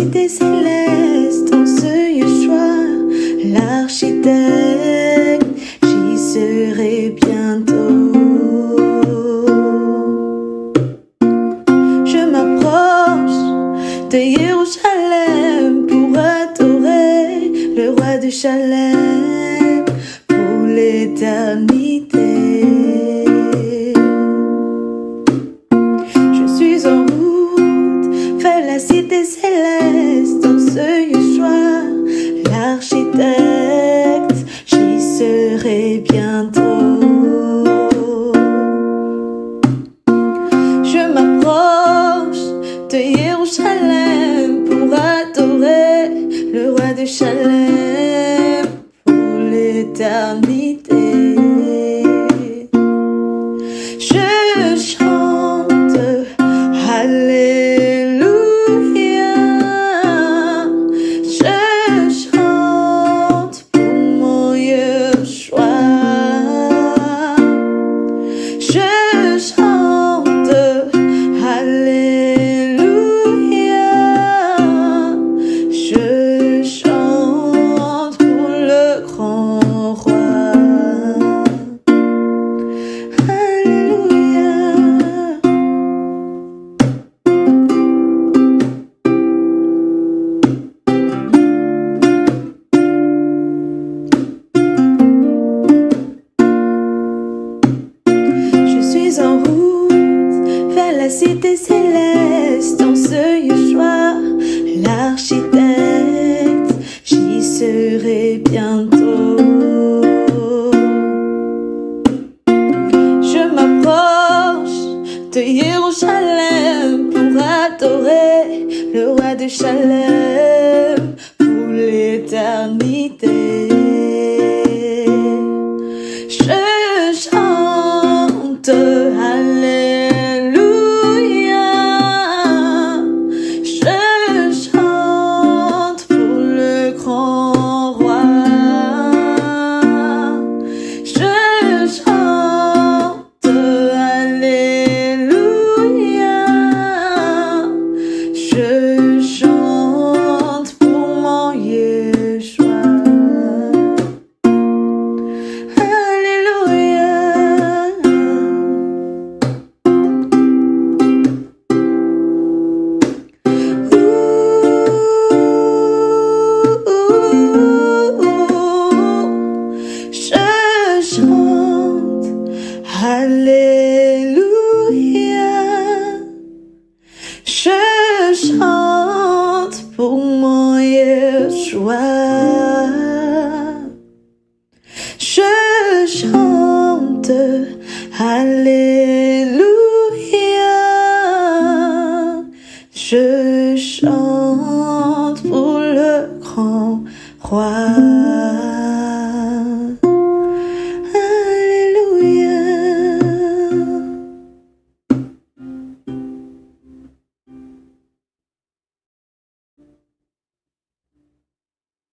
cité céleste, en ce Yeshua, l'architecte, j'y serai bientôt. Je m'approche de Jérusalem pour adorer le roi de Chalem pour l'éternité. Je suis en route vers la cité céleste, en ce Yeshua, l'architecte, j'y serai bientôt. Je m'approche de Jérusalem pour adorer le roi de Chalem pour l'éternité. Je chante Alléluia, je chante pour mon Yeshua, je chante Alléluia, je chante pour le grand roi. Alléluia. Je suis en route vers la cité céleste, en ce Yeshua, l'architecte, j'y serai bientôt. Je m'approche de Jérusalem pour adorer le roi de Chalem pour l'éternité.